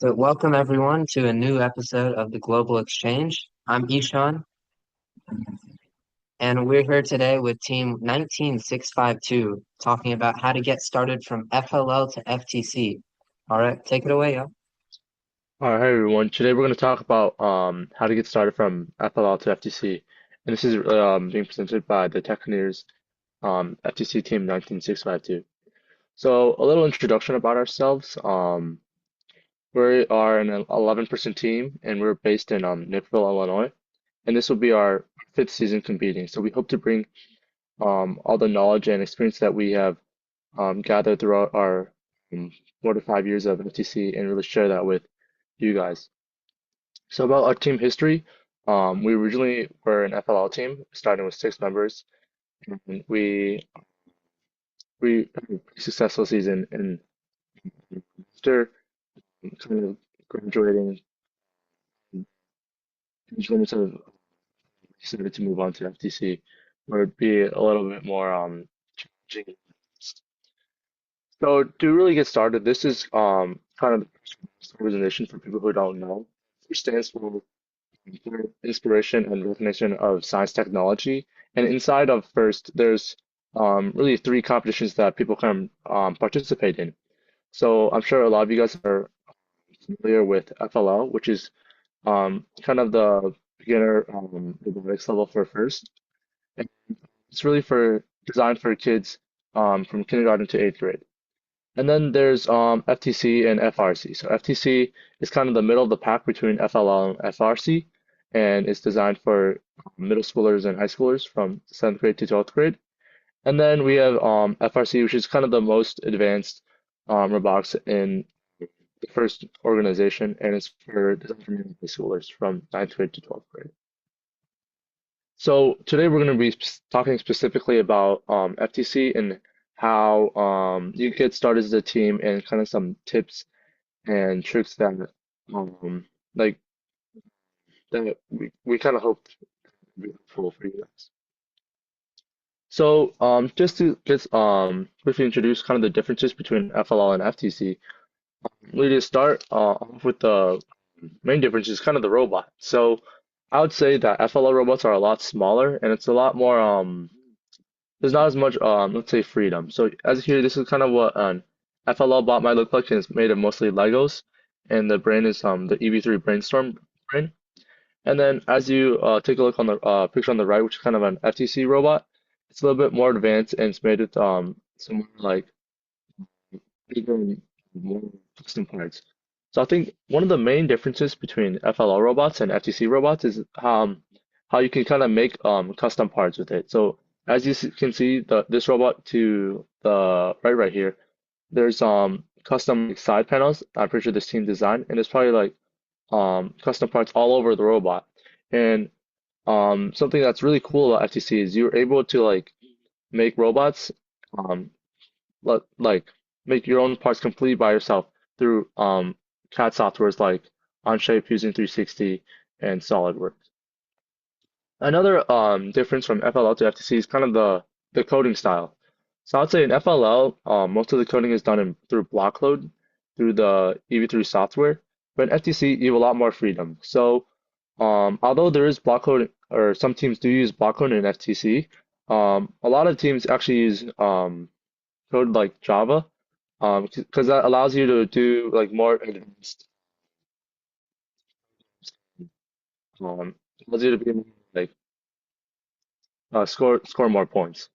So, welcome everyone to a new episode of the Global Exchange. I'm Ishan, and we're here today with Team 19652 talking about how to get started from FLL to FTC. All right, take it away, yo. All right, hi everyone. Today we're going to talk about how to get started from FLL to FTC, and this is being presented by the Techineers FTC Team 19652. So a little introduction about ourselves. We are an 11-person team, and we're based in Naperville, Illinois, and this will be our fifth season competing. So we hope to bring all the knowledge and experience that we have gathered throughout our 4 to 5 years of FTC and really share that with you guys. So about our team history, we originally were an FLL team, starting with 6 members, and we had a pretty successful season. And after kind of graduating, we sort of decided to move on to FTC, where it'd be a little bit more challenging. So to really get started, this is kind of the organization for people who don't know. It stands for inspiration and recognition of science technology. And inside of FIRST, there's really three competitions that people can participate in. So I'm sure a lot of you guys are familiar with FLL, which is kind of the beginner robotics level for FIRST. And it's really for designed for kids from kindergarten to 8th grade. And then there's FTC and FRC. So FTC is kind of the middle of the pack between FLL and FRC, and it's designed for middle schoolers and high schoolers from 7th grade to 12th grade. And then we have FRC, which is kind of the most advanced robotics in the first organization, and it's for designed for middle schoolers from 9th grade to 12th grade. So today we're going to be talking specifically about FTC and how you get started as a team and kind of some tips and tricks that like that we kind of hope to be helpful for you guys. So just to get briefly introduce kind of the differences between FLL and FTC. We just start off with the main difference is kind of the robot. So I would say that FLL robots are a lot smaller and it's a lot more there's not as much let's say freedom. So as here, this is kind of what an FLL bot might look like, and it's made of mostly Legos, and the brain is the EV3 brainstorm brain. And then as you take a look on the picture on the right, which is kind of an FTC robot, it's a little bit more advanced and it's made with some more like bigger and more custom parts. So I think one of the main differences between FLL robots and FTC robots is how you can kind of make custom parts with it. So as you can see, this robot to the right here, there's custom like, side panels. I'm pretty sure this team designed, and there's probably like custom parts all over the robot. And something that's really cool about FTC is you're able to like make robots um like make your own parts completely by yourself through CAD softwares like Onshape using 360 and SolidWorks. Another difference from FLL to FTC is kind of the coding style. So I'd say in FLL, most of the coding is done through block code through the EV3 software, but in FTC you have a lot more freedom. So although there is block code, or some teams do use block code in FTC, a lot of teams actually use code like Java, because that allows you to do like more advanced, allows you to be like score more points.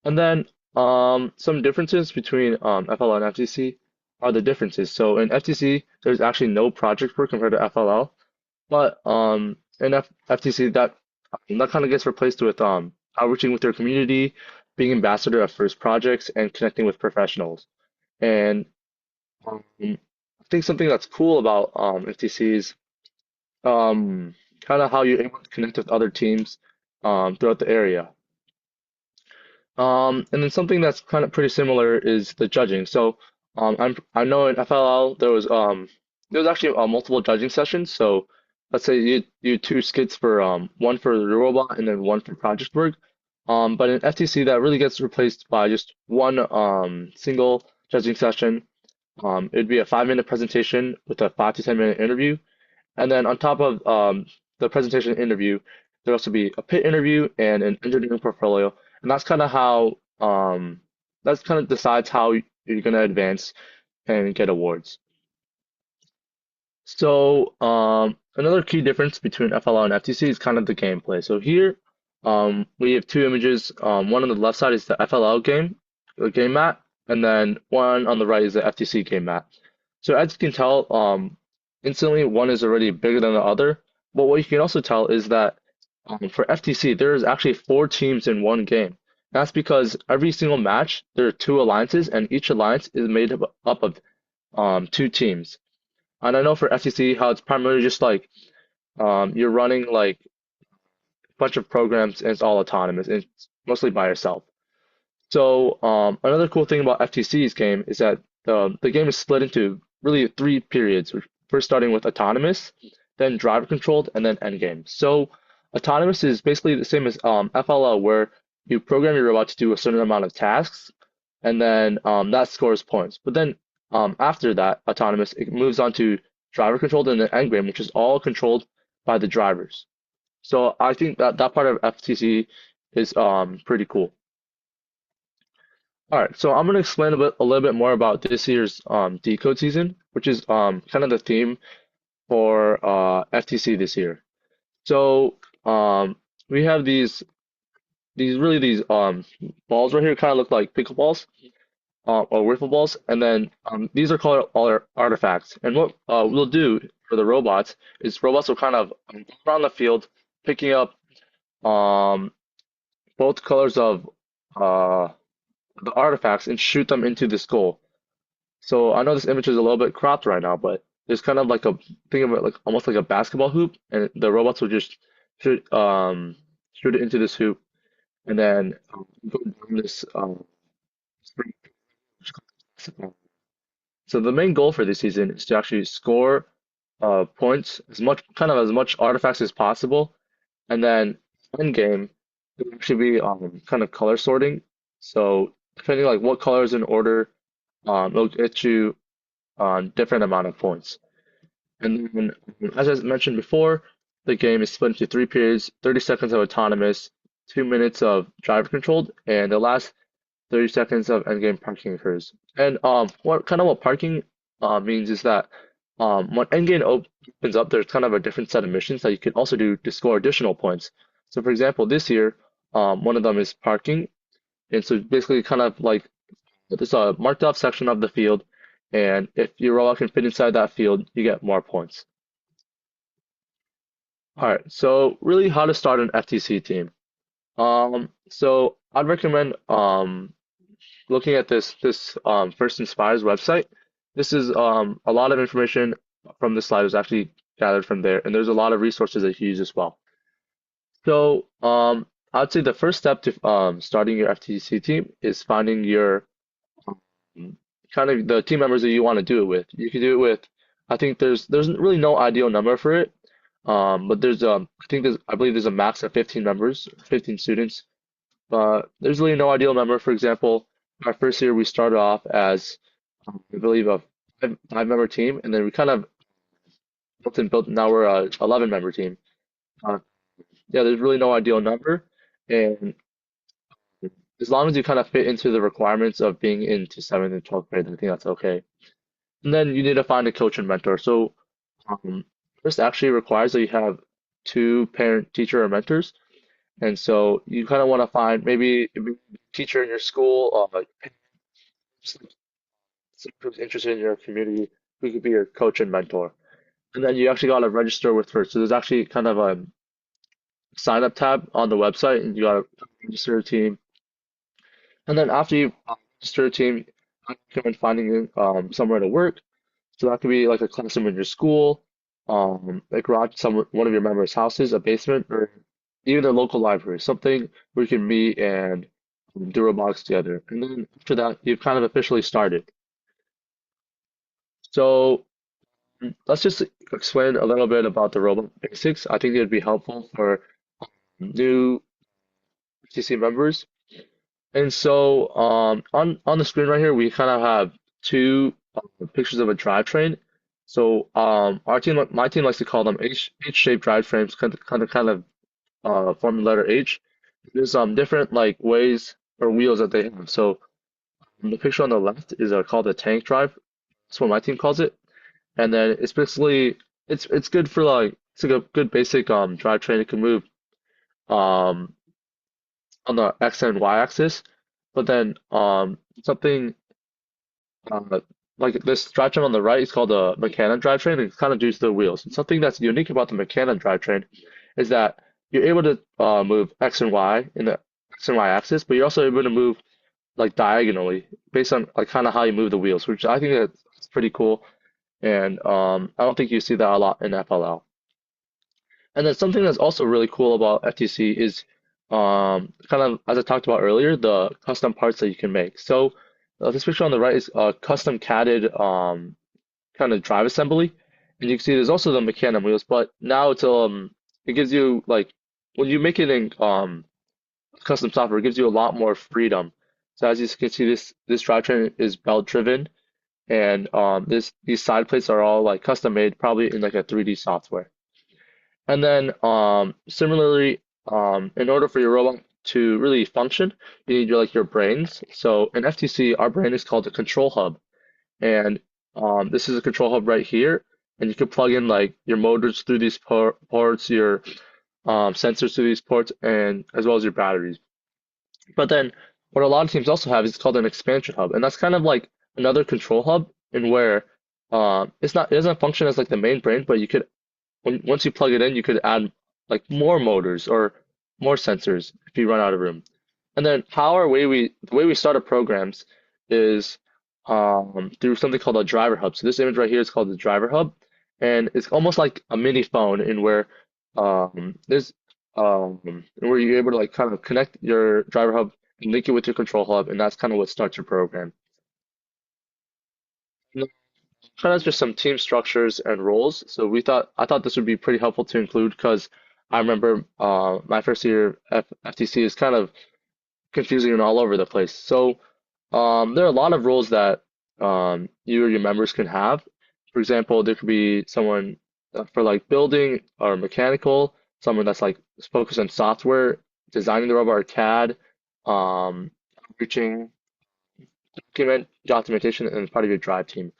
And then some differences between FLL and FTC are the differences. So in FTC, there's actually no project work compared to FLL, but in FTC that kind of gets replaced with outreaching with their community, being ambassador of first projects, and connecting with professionals. And I think something that's cool about FTC is kind of how you're able to connect with other teams throughout the area. And then something that's kind of pretty similar is the judging. So I know in FLL there was actually multiple judging sessions. So let's say you two skits for one for the robot and then one for project work. But in FTC that really gets replaced by just one single judging session. It'd be a 5 minute presentation with a 5 to 10 minute interview. And then on top of the presentation interview, there'll also be a pit interview and an engineering portfolio. And that's kind of how that's kind of decides how you're going to advance and get awards. So, another key difference between FLL and FTC is kind of the gameplay. So here, we have two images. One on the left side is the FLL game, the game map, and then one on the right is the FTC game map. So as you can tell, instantly one is already bigger than the other. But what you can also tell is that for FTC, there is actually four teams in one game. That's because every single match, there are two alliances, and each alliance is made up of two teams. And I know for FTC how it's primarily just like you're running like a bunch of programs and it's all autonomous and it's mostly by yourself. So another cool thing about FTC's game is that the game is split into really three periods. First starting with autonomous, then driver controlled, and then endgame. So autonomous is basically the same as FLL, where you program your robot to do a certain amount of tasks, and then that scores points. But then after that, autonomous, it moves on to driver controlled and then endgame, which is all controlled by the drivers. So I think that that part of FTC is pretty cool. All right, so I'm going to explain a little bit more about this year's decode season, which is kind of the theme for FTC this year. So we have these balls right here, kind of look like pickleballs or wiffle balls, and then these are called our artifacts. And what we'll do for the robots is robots will kind of go around the field, picking up um, both colors of uh, the artifacts and shoot them into this goal. So I know this image is a little bit cropped right now, but there's kind of like a think of it like almost like a basketball hoop, and the robots will just shoot it into this hoop, and then go down this sprint. So the main goal for this season is to actually score points as much artifacts as possible, and then end game it will actually be kind of color sorting. So depending like what color is in order, it'll get you different amount of points. And then, as I mentioned before, the game is split into three periods: 30 seconds of autonomous, 2 minutes of driver controlled, and the last 30 seconds of endgame parking occurs. And what parking means is that when endgame opens up, there's kind of a different set of missions that you can also do to score additional points. So, for example, this year, one of them is parking, and so basically, kind of like there's a marked off section of the field, and if your robot can fit inside that field, you get more points. All right, so really how to start an FTC team. So I'd recommend looking at this First Inspires website. This is a lot of information from the slide was actually gathered from there, and there's a lot of resources that you can use as well. So I'd say the first step to starting your FTC team is finding your um, kind of the team members that you want to do it with. You can do it with, I think there's really no ideal number for it. But I believe there's a max of 15 members, 15 students. But there's really no ideal number. For example, our first year we started off as I believe a five member team, and then we kind of built. Now we're a 11 member team. Uh, yeah, there's really no ideal number, and as long as you kind of fit into the requirements of being into seventh and 12th grade, I think that's okay. And then you need to find a coach and mentor. So um, this actually requires that you have two parent, teacher, or mentors. And so you kind of want to find maybe a teacher in your school, like someone who's interested in your community, who could be your coach and mentor. And then you actually got to register with first. So there's actually kind of a sign up tab on the website, and you got to register a team. And then after you register a team, I recommend finding somewhere to work. So that could be like a classroom in your school, a garage, one of your members' houses, a basement, or even a local library, something where you can meet and do robotics together. And then after that, you've kind of officially started. So let's just explain a little bit about the robot basics. I think it would be helpful for new TC members. And so on the screen right here, we kind of have two pictures of a drivetrain. So my team likes to call them H-shaped drivetrains, form the letter H. There's different like ways or wheels that they have. So the picture on the left is called a tank drive. That's what my team calls it. And then it's basically it's good for like it's like a good basic drivetrain. It can move um on the X and Y axis, but then something uh, like this drivetrain on the right is called a Meccana drivetrain, and it's kind of due to the wheels. And something that's unique about the Meccana drivetrain is that you're able to move X and Y in the X and Y axis, but you're also able to move like diagonally based on like kind of how you move the wheels, which I think that's pretty cool. And I don't think you see that a lot in FLL. And then something that's also really cool about FTC is kind of as I talked about earlier, the custom parts that you can make. So this picture on the right is a custom catted kind of drive assembly, and you can see there's also the Meccana wheels, but now it gives you like when you make it in custom software, it gives you a lot more freedom. So as you can see, this drivetrain is belt driven, and these side plates are all like custom made, probably in like a 3D software. And then similarly, in order for your robot to really function, you need your brains. So in FTC, our brain is called the control hub, and this is a control hub right here, and you can plug in like your motors through these ports, your sensors through these ports, and as well as your batteries. But then what a lot of teams also have is called an expansion hub, and that's kind of like another control hub in where it doesn't function as like the main brain, but you could once you plug it in, you could add like more motors or more sensors if you run out of room. And then the way we start our programs is through something called a driver hub. So this image right here is called the driver hub, and it's almost like a mini phone in where there's where you're able to like kind of connect your driver hub and link it with your control hub, and that's kind of what starts your program. Kind of just some team structures and roles. So I thought this would be pretty helpful to include because I remember my first year at FTC is kind of confusing and all over the place. So there are a lot of roles that you or your members can have. For example, there could be someone for like building or mechanical, someone that's like focused on software, designing the robot or CAD, reaching documentation, and part of your drive team.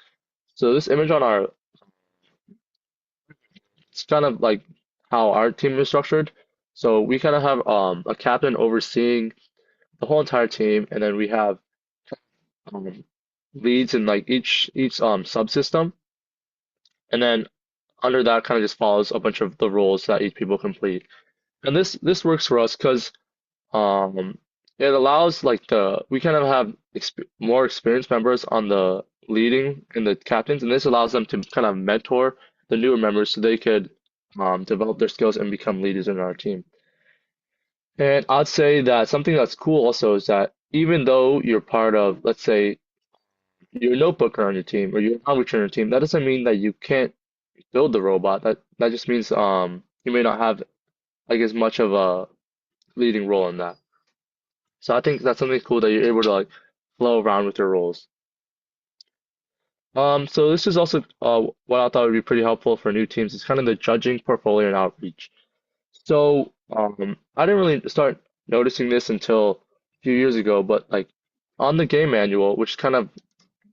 So this image on our it's kind of like how our team is structured. So we kind of have a captain overseeing the whole entire team, and then we have um, leads in like each subsystem, and then under that kind of just follows a bunch of the roles that each people complete. And this works for us because um, it allows like the we kind of have more experienced members on the leading and the captains, and this allows them to kind of mentor the newer members so they could develop their skills and become leaders in our team. And I'd say that something that's cool also is that even though you're part of, let's say, your notebooker on your team or your language on your team, that doesn't mean that you can't build the robot. That just means you may not have like as much of a leading role in that. So I think that's something cool that you're able to like flow around with your roles. So this is also what I thought would be pretty helpful for new teams. It's kind of the judging portfolio and outreach. So I didn't really start noticing this until a few years ago, but like on the game manual, which is kind of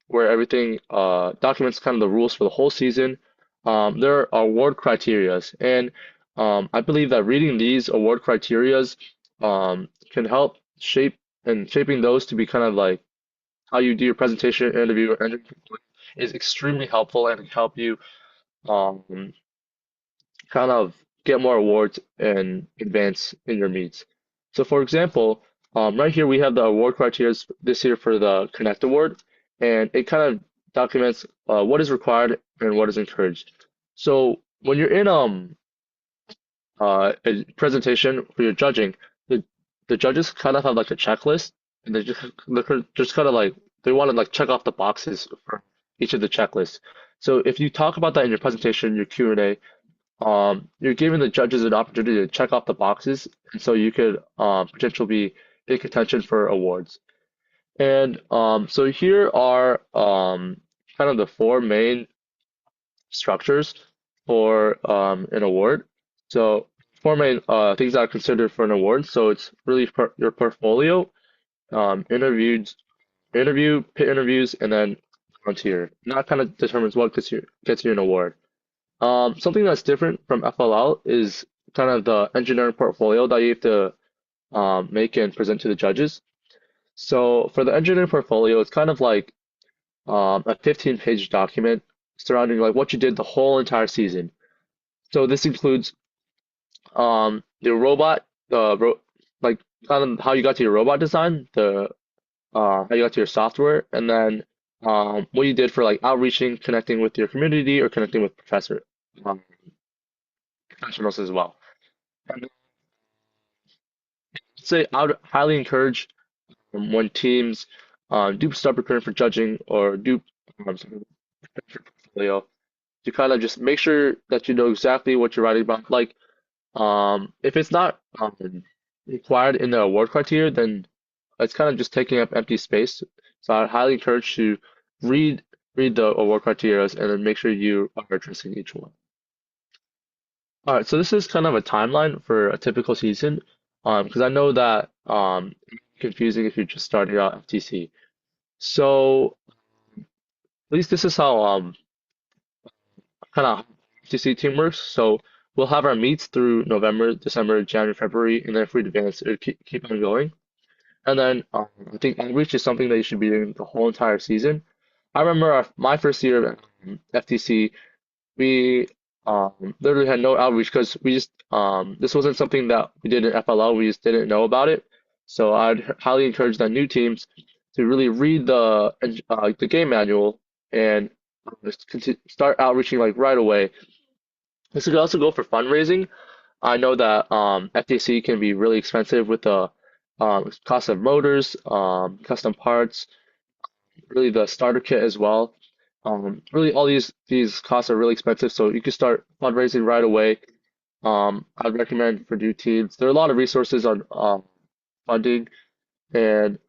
where everything documents kind of the rules for the whole season, there are award criterias, and I believe that reading these award criterias can help shaping those to be kind of like how you do your presentation, interview, and is extremely helpful and can help you um, kind of get more awards and advance in your meets. So for example, right here we have the award criteria this year for the Connect Award, and it kind of documents what is required and what is encouraged. So when you're in a presentation for your judging, the the judges kind of have like a checklist, and they're just kind of like they want to like check off the boxes for each of the checklists. So if you talk about that in your presentation, your Q&A, you're giving the judges an opportunity to check off the boxes, and so you could potentially be in contention for awards. And so here are kind of the four main structures for an award. So four main things that are considered for an award. So it's really your portfolio, interviews, pit interviews, and then volunteer. And that kind of determines what gets you an award. Something that's different from FLL is kind of the engineering portfolio that you have to make and present to the judges. So for the engineering portfolio, it's kind of like a 15-page document surrounding like what you did the whole entire season. So this includes the robot, like kind of how you got to your robot design, the how you got to your software, and then what you did for like outreaching, connecting with your community, or connecting with um, professionals as well. And I'd say I would highly encourage when teams do start preparing for judging or do preparing for portfolio to kind of just make sure that you know exactly what you're writing about. Like, if it's not required in the award criteria, then it's kind of just taking up empty space. So I highly encourage you to read read the award criteria and then make sure you are addressing each one. All right, so this is kind of a timeline for a typical season, because I know that it's confusing if you're just starting out FTC. So at least this is how kind of FTC team works. So we'll have our meets through November, December, January, February, and then if we advance, it'll keep on going. And then I think outreach is something that you should be doing the whole entire season. I remember my first year of FTC, we literally had no outreach because we just this wasn't something that we did in FLL. We just didn't know about it. So I'd highly encourage the new teams to really read the game manual and start outreaching like right away. This could also go for fundraising. I know that FTC can be really expensive with the cost of motors, custom parts, really the starter kit as well. Really, all these costs are really expensive, so you can start fundraising right away. I'd recommend for new teams. There are a lot of resources on funding, and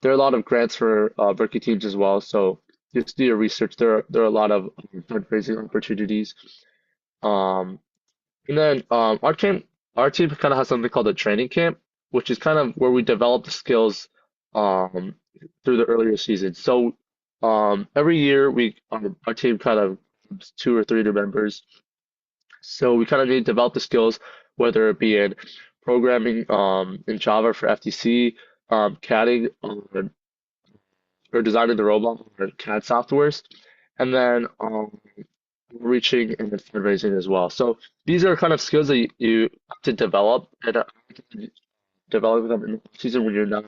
there are a lot of grants for rookie teams as well. So just do your research. There are a lot of fundraising opportunities. Um, and then our team kind of has something called a training camp, which is kind of where we develop the skills um, through the earlier season. So every year our team kind of two or three new members. So we kind of need to develop the skills, whether it be in programming in Java for FTC, CADing or designing the robot or CAD softwares, and then reaching and then fundraising as well. So these are kind of skills that you have to develop and develop them in the season when you're not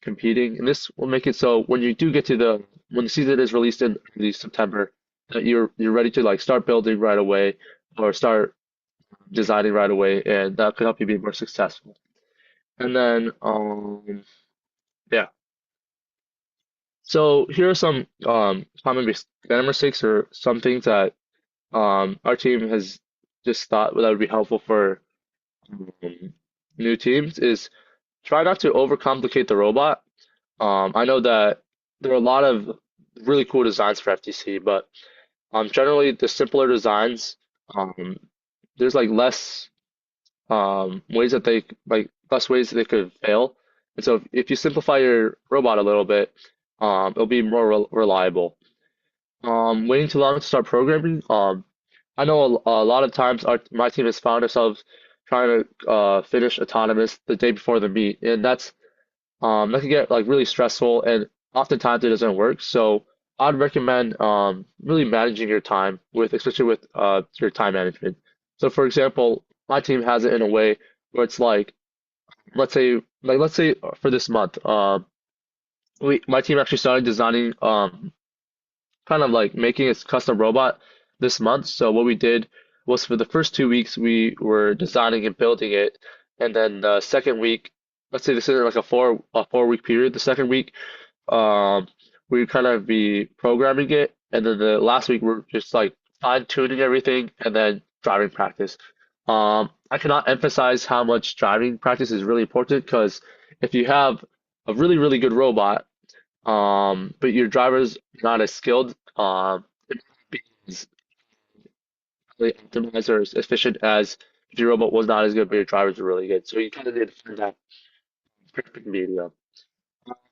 competing. And this will make it so when you do get to when the season is released in early September, that you're ready to like start building right away or start designing right away, and that could help you be more successful. And then yeah. So here are some common beginner mistakes or some things that our team has just thought that would be helpful for um, new teams is try not to overcomplicate the robot. I know that there are a lot of really cool designs for FTC, but generally the simpler designs, um, there's like ways that less ways that they could fail. And so if you simplify your robot a little bit, it'll be more reliable. Waiting too long to start programming. I know a lot of times my team has found ourselves trying to finish autonomous the day before the meet, and that can get like really stressful, and oftentimes it doesn't work. So I'd recommend really managing your time especially with your time management. So for example, my team has it in a way where it's like let's say for this month, we my team actually started designing kind of like making a custom robot this month. So what we did was for the first 2 weeks we were designing and building it, and then the second week, let's say this is like a 4 week period. The second week, um, we kind of be programming it, and then the last week we're just like fine tuning everything, and then driving practice. I cannot emphasize how much driving practice is really important because if you have a really good robot but your driver's not as skilled, it might be as really optimized or as efficient as if your robot was not as good, but your drivers were really good. So you kind of need to find that perfect medium.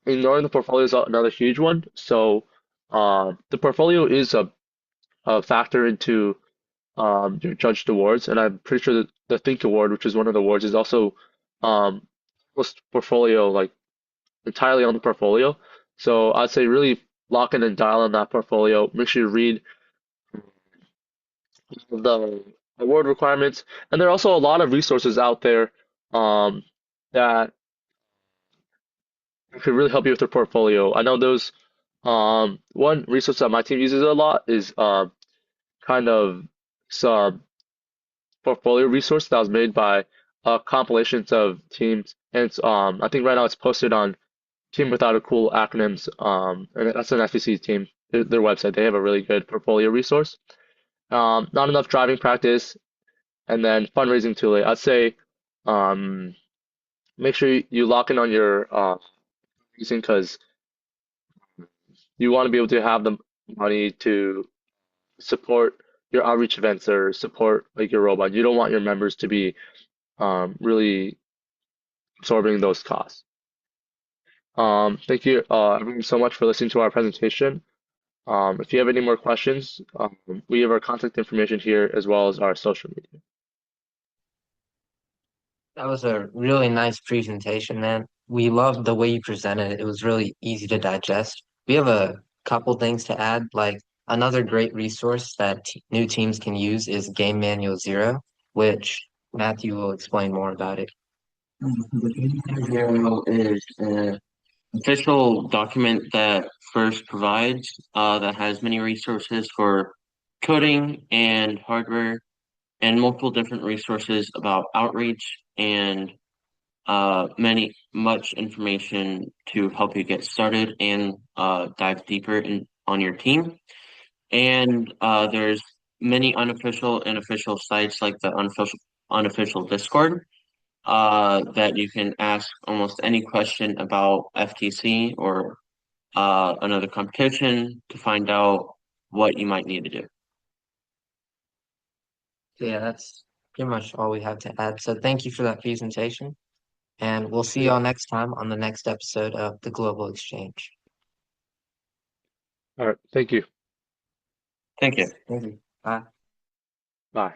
Ignoring the portfolio is another huge one. So the portfolio is a factor into your judged awards, and I'm pretty sure that the Think Award, which is one of the awards, is also um, almost portfolio like entirely on the portfolio. So I'd say really lock in and dial in that portfolio. Make sure you read the award requirements, and there are also a lot of resources out there um, that could really help you with your portfolio. I know those one resource that my team uses a lot is kind of some portfolio resource that was made by compilations of teams, and it's I think right now it's posted on Team Without a Cool Acronyms, and that's an FTC team. Their website. They have a really good portfolio resource. Not enough driving practice, and then fundraising tooling. I'd say um, make sure you lock in on your using because you want to be able to have the money to support your outreach events or support like your robot. You don't want your members to be really absorbing those costs. Thank you everyone so much for listening to our presentation. If you have any more questions, we have our contact information here as well as our social media. That was a really nice presentation, man. We loved the way you presented it. It was really easy to digest. We have a couple things to add, like another great resource that new teams can use is Game Manual Zero, which Matthew will explain more about it. The Zero is an official document that first provides that has many resources for coding and hardware and multiple different resources about outreach and much information to help you get started and dive deeper in on your team. And there's many unofficial and official sites like the unofficial Discord that you can ask almost any question about FTC or another competition to find out what you might need to do. So yeah, that's pretty much all we have to add. So thank you for that presentation, and we'll see Yeah. y'all next time on the next episode of the Global Exchange. All right. Thank you. Thank you. Thank you. Bye. Bye.